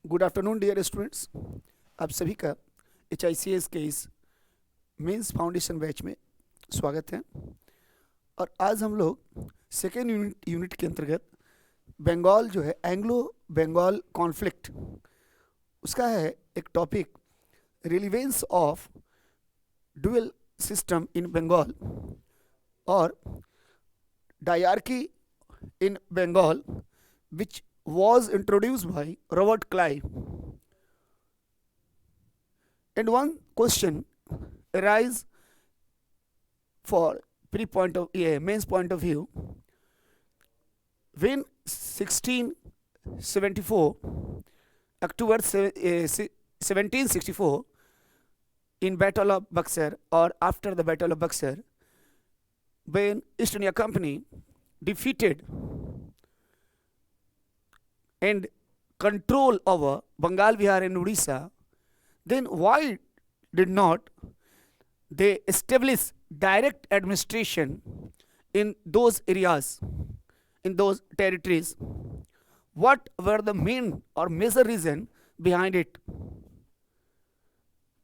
Good afternoon dear students. आप सभी का HICS के इस मेंस फाउंडेशन बैच में स्वागत है। और आज हम लोग सेकेंड यूनिट के अंतर्गत बंगाल जो है एंग्लो बंगाल कॉन्फ्लिक्ट, उसका है एक topic relevance of dual system in Bengal और डायarchy in Bengal, which was introduced by Robert Clive. And one question arises for men's point of view. When 1674, October 1764, in Battle of Buxar or after the Battle of Buxar, when East India Company defeated and control over Bengal, Bihar and Odisha, then why did not they establish direct administration in those areas, in those territories? What were the main or major reason behind it?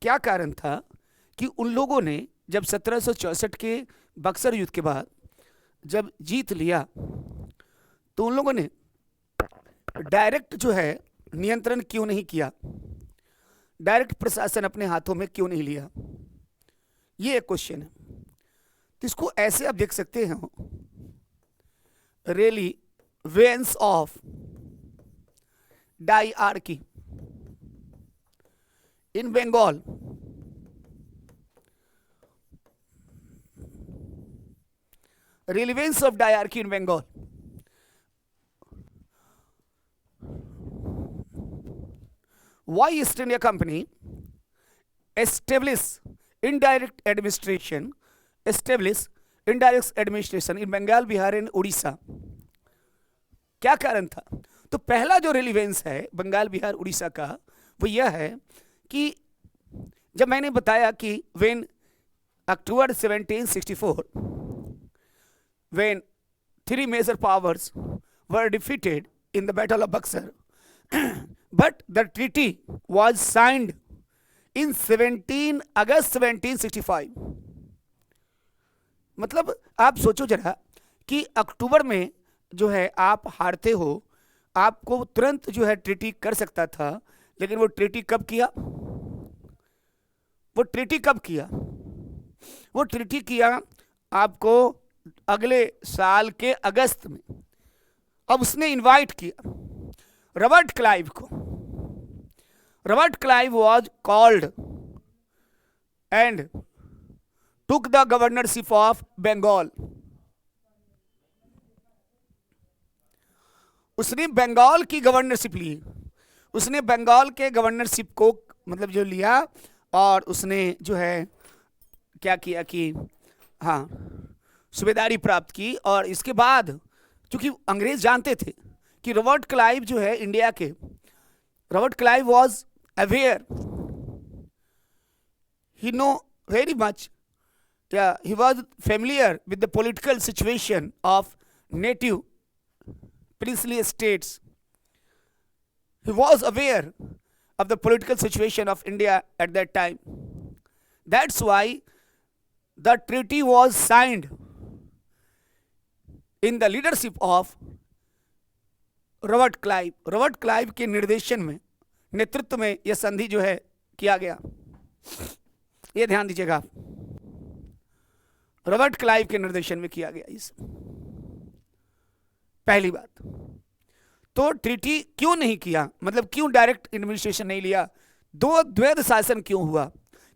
क्या कारण था कि उन लोगों ने जब 1764 के बक्सर युद्ध के बाद जब जीत लिया तो उन लोगों ने डायरेक्ट जो है नियंत्रण क्यों नहीं किया, डायरेक्ट प्रशासन अपने हाथों में क्यों नहीं लिया? ये एक क्वेश्चन है। तो इसको ऐसे आप देख सकते हैं, relevance of diarchy in Bengal. Relevance of diarchy in Bengal. Why East India Company established indirect administration in Bengal, Bihar and Odisha? क्या कारण था? तो पहला जो रिलीवेंस है बंगाल, बिहार, उड़ीसा का वो यह है कि जब मैंने बताया कि when October 1764 when three major powers were defeated in the Battle of Buxar, but the treaty was signed in 17 August 1765. मतलब आप सोचो जरा कि अक्टूबर में जो है आप हारते हो, आपको तुरंत जो है ट्रीटी कर सकता था, लेकिन वो ट्रीटी कब किया? वो ट्रीटी किया आपको अगले साल के अगस्त में। अब उसने इनवाइट किया रॉबर्ट क्लाइव को। Robert Clive was called and took the governorship of Bengal. उसने बंगाल की गवर्नरशिप ली। उसने बंगाल के गवर्नरशिप को मतलब जो लिया और उसने जो है क्या किया कि हाँ सूबेदारी प्राप्त की। और इसके बाद चूंकि अंग्रेज जानते थे कि रॉबर्ट क्लाइव जो है इंडिया के, Robert Clive was aware, he know very much, he was familiar with the political situation of native princely states. He was aware of the political situation of India at that time. That's why the treaty was signed in the leadership of Robert Clive. Robert Clive के निर्देशन में, नेतृत्व में यह संधि जो है किया गया। यह ध्यान दीजिएगा, रॉबर्ट क्लाइव के निर्देशन में किया गया। इस पहली बात तो ट्रीटी क्यों नहीं किया, मतलब क्यों डायरेक्ट एडमिनिस्ट्रेशन नहीं लिया? दो द्वैध शासन क्यों हुआ?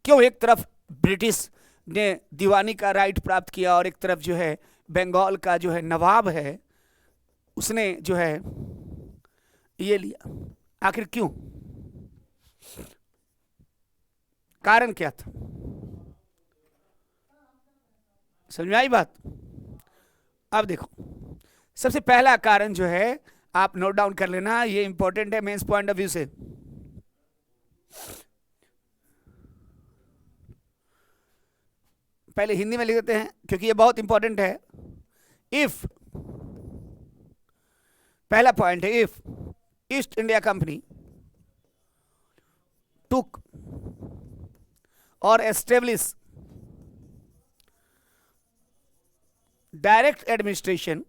क्यों एक तरफ ब्रिटिश ने दीवानी का राइट प्राप्त किया और एक तरफ जो है बंगाल का जो है नवाब है उसने जो है ये लिया? आखिर क्यों? कारण क्या था? समझ में आई बात? अब देखो, सबसे पहला कारण जो है आप नोट डाउन कर लेना, ये इंपॉर्टेंट है मेंस पॉइंट ऑफ व्यू से। पहले हिंदी में लिख देते हैं क्योंकि ये बहुत इंपॉर्टेंट है। इफ, पहला पॉइंट है, if East India company took or establish direct administration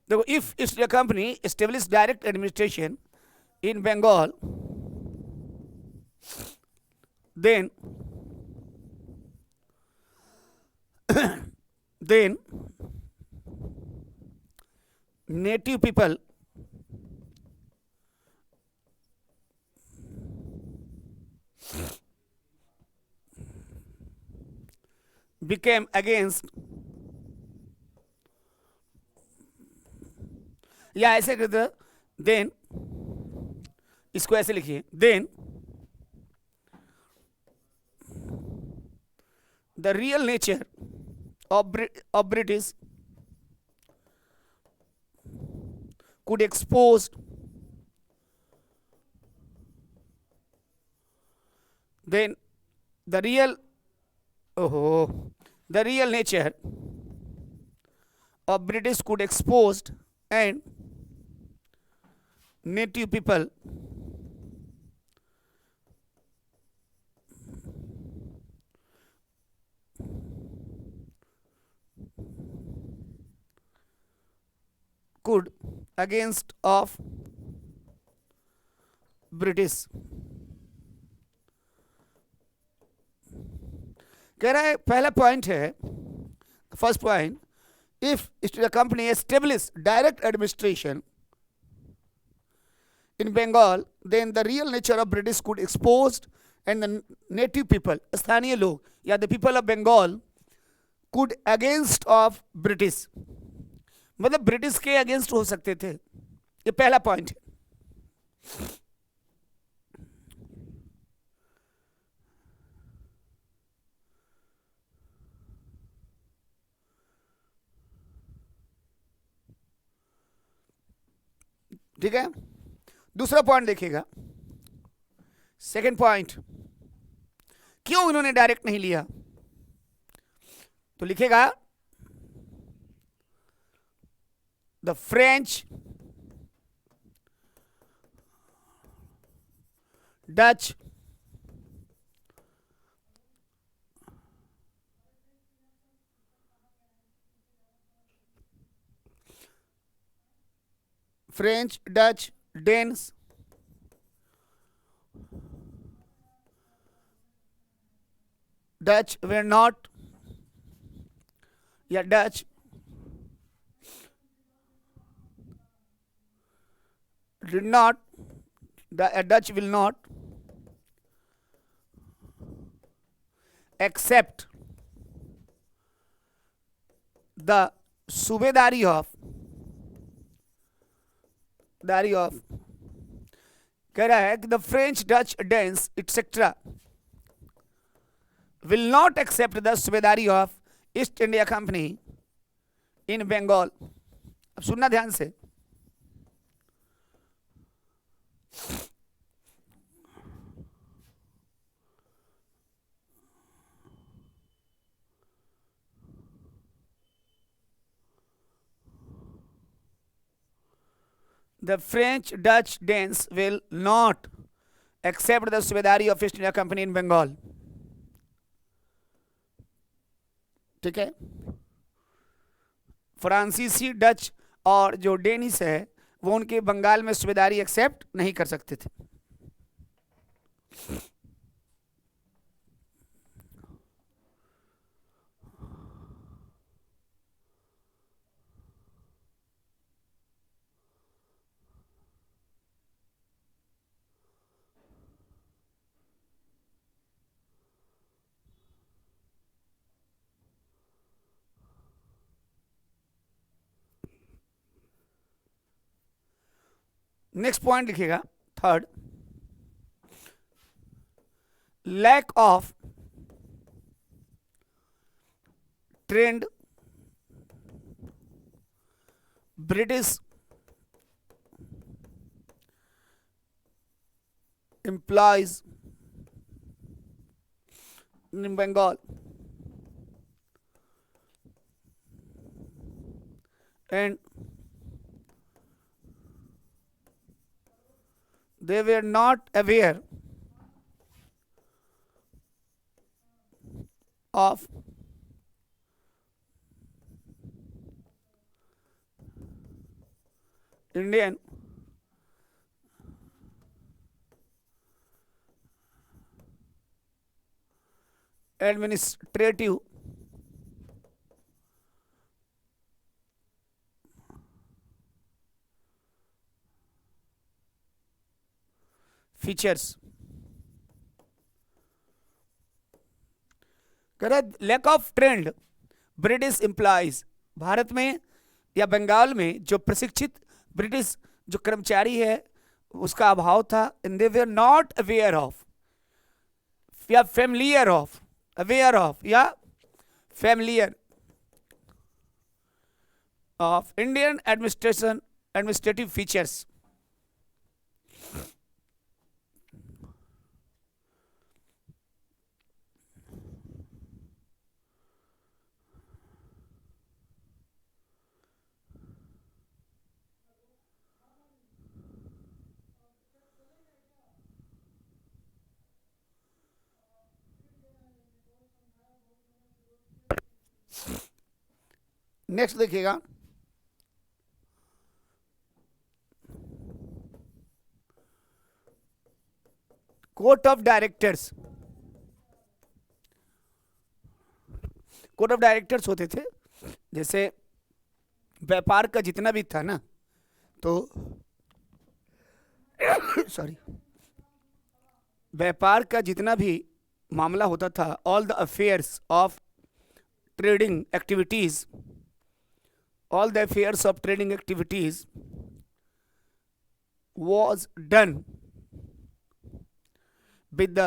देखो if East India Company established direct administration in Bengal, then then native people became against, या ऐसे कहते देन, इसको ऐसे लिखिए, then the real nature of British could expose then the real the real nature of British could exposed and native people could against of British. कह रहा है पहला पॉइंट है, first point, if the company established direct administration in Bengal, then the real nature of British could exposed and the native people, स्थानीय लोग या the people of Bengal could against of British, मतलब British के against हो सकते थे. ये पहला पॉइंट है. ठीक है. दूसरा पॉइंट देखिएगा, सेकंड पॉइंट, क्यों इन्होंने डायरेक्ट नहीं लिया, तो लिखेगा the French, Dutch, French, Dutch, Danes, Dutch were not, या Dutch did not, Dutch will not accept the subedari of कह रहा है कि the French, Dutch, Danes etcetera will not accept the subedari of East India Company in Bengal. अब सुनना ध्यान से, the French, Dutch, Danes will not accept the subedari of East India Company in Bengal. ठीक है. फ्रांसीसी, डच और जो डेनिस है वो उनके बंगाल में सूबेदारी एक्सेप्ट नहीं कर सकते थे. नेक्स्ट पॉइंट लिखिएगा, third, lack of trained British implies in Bengal, and they were not aware of Indian administrative features. Lack of trained British employees, भारत में या बंगाल में जो प्रशिक्षित ब्रिटिश जो कर्मचारी है उसका अभाव था. And they were not aware of या फेमिलियर ऑफ, अवेयर ऑफ या familiar of Indian administrative features. Next देखिएगा, court of directors. Court of directors होते थे, जैसे व्यापार का जितना भी था ना, तो सॉरी, व्यापार का जितना भी मामला होता था, all the affairs of trading activities, all the affairs of trading activities was done with the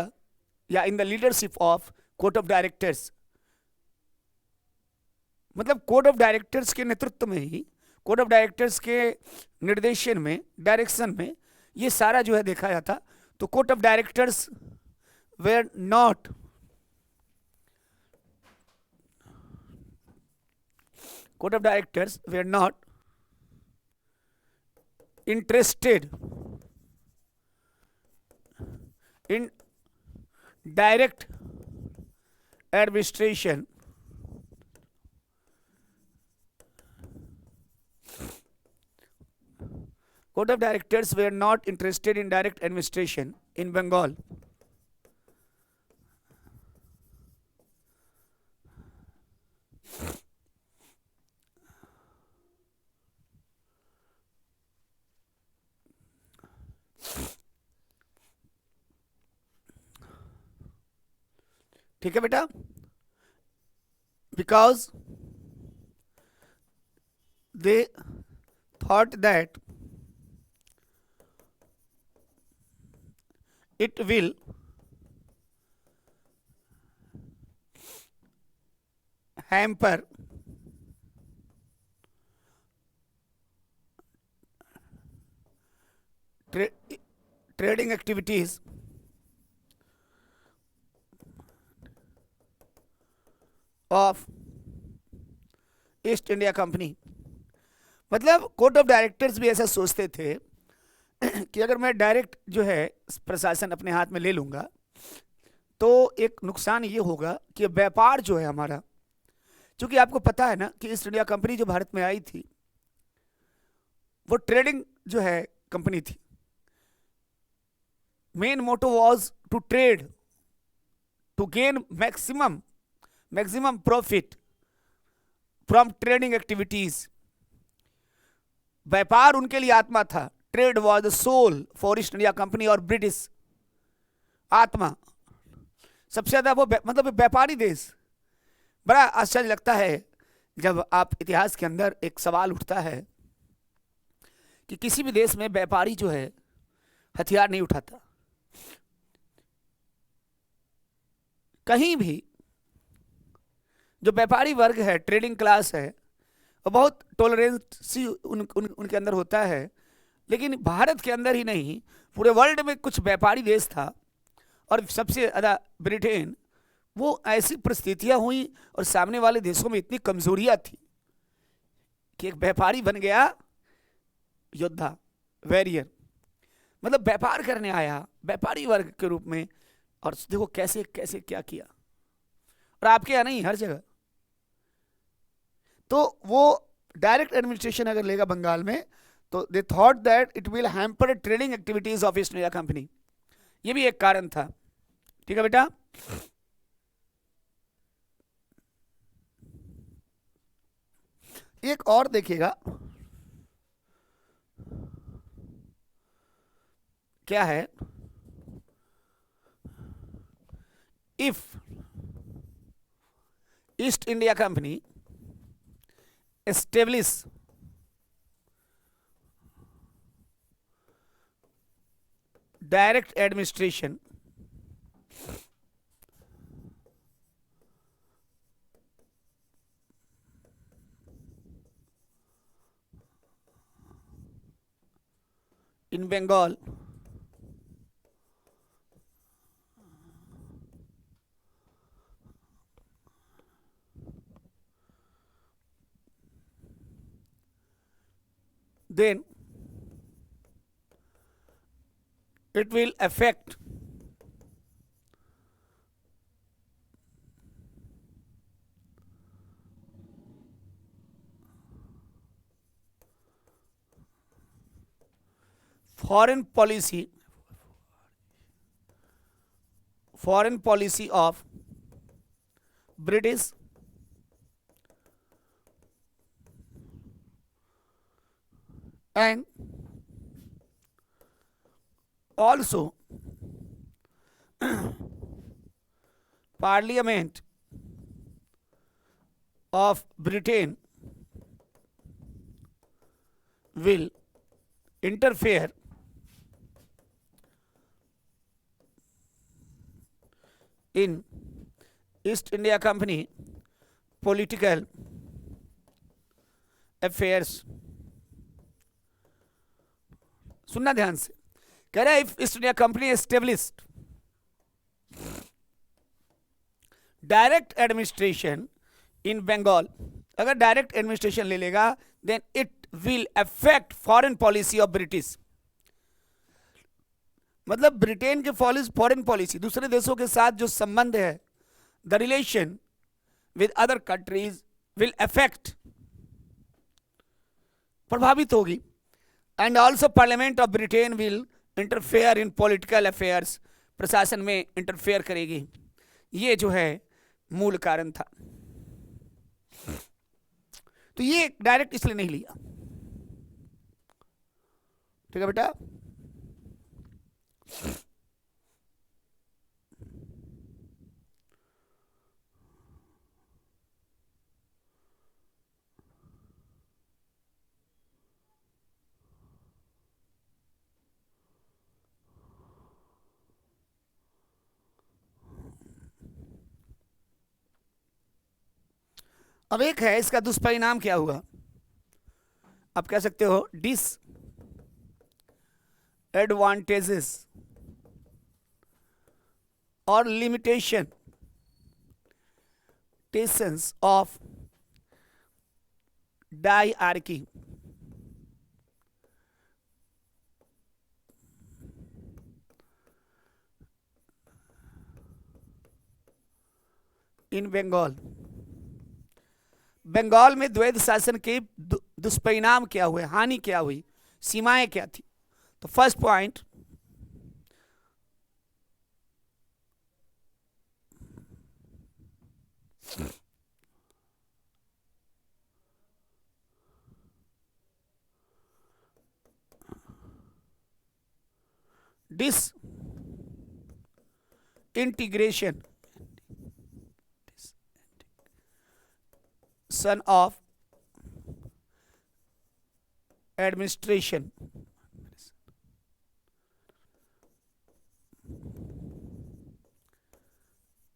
in the leadership of court of directors. मतलब कोर्ट ऑफ डायरेक्टर्स के नेतृत्व में ही, कोर्ट ऑफ डायरेक्टर्स के निर्देशन में, डायरेक्शन में ये सारा जो है देखा जाता. तो court of directors were not Court of Directors were not interested in direct administration Court of Directors were not interested in direct administration in Bengal. ठीक है बेटा, because they thought that it will hamper trading activities of east India company. मतलब court of directors भी ऐसा सोचते थे कि अगर मैं डायरेक्ट जो है प्रशासन अपने हाथ में ले लूंगा तो एक नुकसान ये होगा कि व्यापार जो है हमारा, क्योंकि आपको पता है ना कि ईस्ट इंडिया कंपनी जो भारत में आई थी वो ट्रेडिंग जो है कंपनी थी. Main motto was to trade, to gain maximum profit from trading activities. व्यापार उनके लिए आत्मा था. Trade was the soul for East India Company और ब्रिटिश आत्मा. सबसे ज्यादा वो मतलब व्यापारी देश. बड़ा आश्चर्य लगता है जब आप इतिहास के अंदर एक सवाल उठता है कि किसी भी देश में व्यापारी जो है हथियार नहीं उठाता. कहीं भी जो व्यापारी वर्ग है, ट्रेडिंग क्लास है, वो बहुत टॉलरेंसी उनके अंदर होता है. लेकिन भारत के अंदर ही नहीं, पूरे वर्ल्ड में कुछ व्यापारी देश था और सबसे ज़्यादा ब्रिटेन वो ऐसी परिस्थितियां हुई और सामने वाले देशों में इतनी कमजोरियां थी कि एक व्यापारी बन गया योद्धा, वैरियर। मतलब व्यापार करने आया व्यापारी वर्ग के रूप में, और देखो कैसे कैसे क्या किया। और आपके यहाँ नहीं, हर जगह। तो वो डायरेक्ट एडमिनिस्ट्रेशन अगर लेगा बंगाल में, तो they thought that it will hamper trading activities of east India company. ये भी एक कारण था। ठीक है बेटा। एक और देखिएगा, क्या है, if East India company establish direct administration in Bengal, then it will affect foreign policy of British and also Parliament of Britain will interfere in East India Company political affairs। सुनना ध्यान से, कह रहा है if East India Company established direct administration in Bengal, अगर direct administration ले लेगा, then it will affect foreign policy of British. मतलब ब्रिटेन के फॉरेन पॉलिसी, दूसरे देशों के साथ जो संबंध है, the relation with other countries will affect, प्रभावित होगी। And also parliament of Britain will interfere in political affairs, प्रशासन में इंटरफेयर करेगी। ये जो है मूल कारण था। तो ये डायरेक्ट इसलिए नहीं लिया। ठीक है बेटा। अब एक है, इसका दुष्परिणाम क्या हुआ, आप कह सकते हो डिस एडवांटेजेस और लिमिटेशन टेंस ऑफ डायआर्की। इन बंगाल, बंगाल में द्वैध शासन के दुष्परिणाम क्या हुए, हानि क्या हुई, सीमाएं क्या थी। तो first point, disintegration son of administration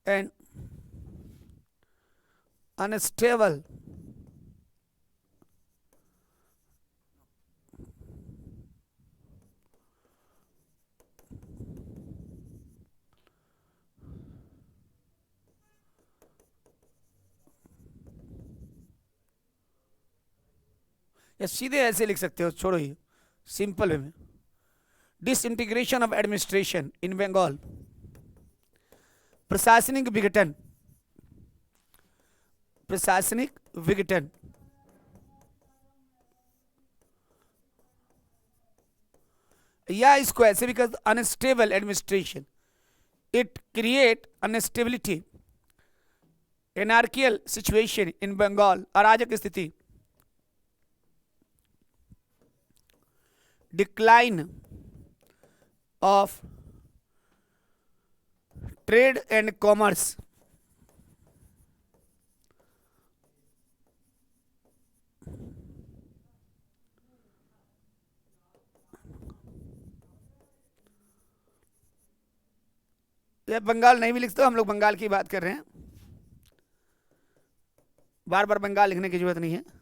and unstable या सीधे ऐसे लिख सकते हो, छोड़ो ये सिंपल वे में। Disintegration of administration in Bengal, प्रशासनिक विघटन, प्रशासनिक विघटन, या इसको ऐसे भी कर, unstable administration, it create instability, anarchical situation in Bengal, अराजक स्थिति, decline of trade and commerce, ये बंगाल नहीं भी लिखते, हम लोग बंगाल की बात कर रहे हैं, बार बार बंगाल लिखने की जरूरत नहीं है।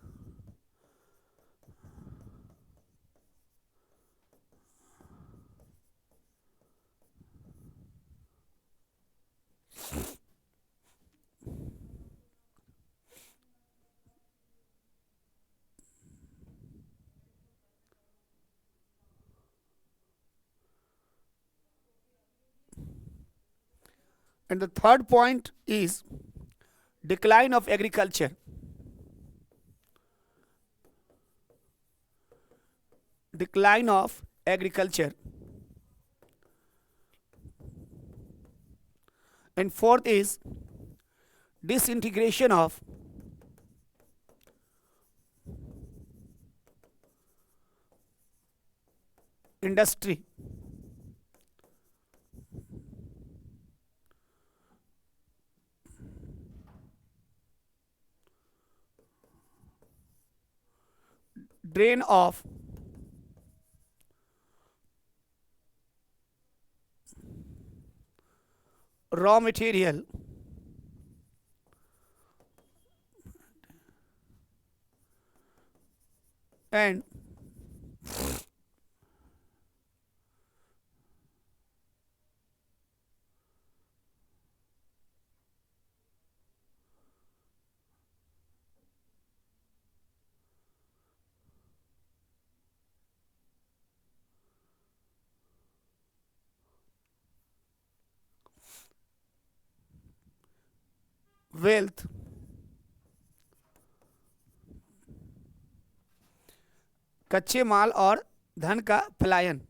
And the third point is decline of agriculture. Decline of agriculture. And fourth is disintegration of industry. Drain of raw material and wealth, कच्चे माल और धन का पलायन,